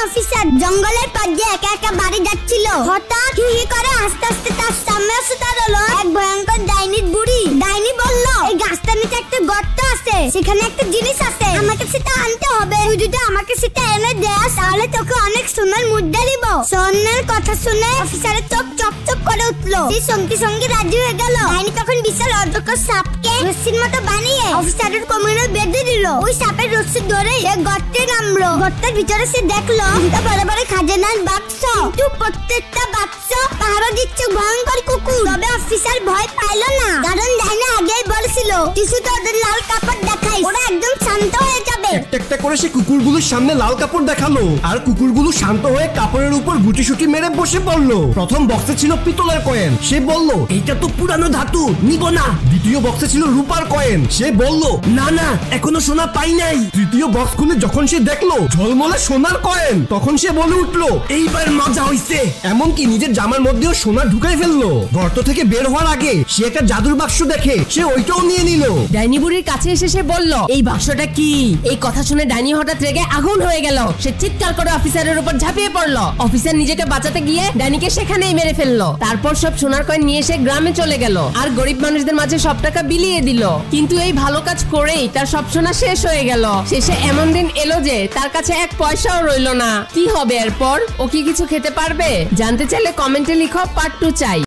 Officer জঙ্গলের পথ দিয়ে একা একা বাড়ি যাচ্ছিল। হঠাৎ হি হি করে আস্তে আস্তে তার সামনে এসে দাঁড়ালো এক ভয়ঙ্কর ডাইনির বুড়ি। ডাইনি বলল, এই গাছটার নিচে একটা গর্ত আছে, সেখানে একটা জিনিস আছে, আমাকে সেটা আনতে হবে। তুই যদি আমাকে সেটা এনে দেস তাহলে তোকে অনেক সোনার মুদ্রা দিব। সোনার কথা শুনে অফিসারের চোখ চকচক করে উঠলো। সে সঙ্গে সঙ্গে রাজি হয়ে গেল। ডাইনি তখন বিশাল অজগর সাপকে রশ্মির মতো বানিয়ে অফিসারের কোমরে বেঁধে দিল। ওই সাপের রশ্মি ধরে সে গর্তে নামলো। গর্তের ভিতরে সে দেখলো বড় বড় খাজানার বাক্স, কিন্তু প্রত্যেকটা বাক্স পাহারা দিচ্ছে ভয়ঙ্কর কুকুর। তবে অফিসার ভয় পাইলো না, কারণ ডাইনি আগেই বলেছিল কিছুতে ওদের লাল কাপড় দেখাই, ওরা একদম শান্ত হয়ে যাবে। একটা করে সে কুকুরগুলোর সামনে লাল কাপড় দেখালো, আর কুকুরগুলো শান্ত হয়ে কাপড়ের উপর গুটিসুটি মেরে বসে পড়লো। প্রথম বক্সে ছিল পিতলের কয়েন, সে বলল এটা তো পুরানো ধাতু, নিব না। দ্বিতীয় বক্সে ছিল রূপার কয়েন, সে বলল না না এখনো সোনা পাই নাই। তৃতীয় বক্স খুলে যখন সে দেখলো ঝলমলে সোনার কয়েন, তখন সে বলে উঠলো এইবার মজা হইছে। এমনকি নিজের জামার মধ্যেও সোনা ঢুকাই ফেললো। গর্ত থেকে বের হওয়ার আগে সে একটা জাদুর বাক্স দেখে সে ওইটাও নিয়ে নিল। ডাইনি বুড়ির কাছে এসে সে বলল, এই বাক্সটা কি? এই কথা শুনে ডাইনি হঠাৎ রেগে আগুন হয়ে গেল। সে চিৎকার করে অফিসারের উপর ঝাঁপিয়ে পড়লো। অফিসার নিজেকে বাঁচাতে গিয়ে ডাইনিকে সেখানেই মেরে ফেললো। তারপর সব সোনার কয়েন নিয়ে সে গ্রামে চলে গেল আর গরিব মানুষদের মাঝে সব টাকা বিলিয়ে দিল। কিন্তু এই ভালো কাজ করেই তার সব সোনা শেষ হয়ে গেল। শেষে এমন দিন এলো যে তার কাছে এক পয়সাও রইল না। কি হবে এরপর? ও কি কিছু খেতে পারবে? জানতে চাইলে কমেন্টে লিখো, পার্ট 2 চাই।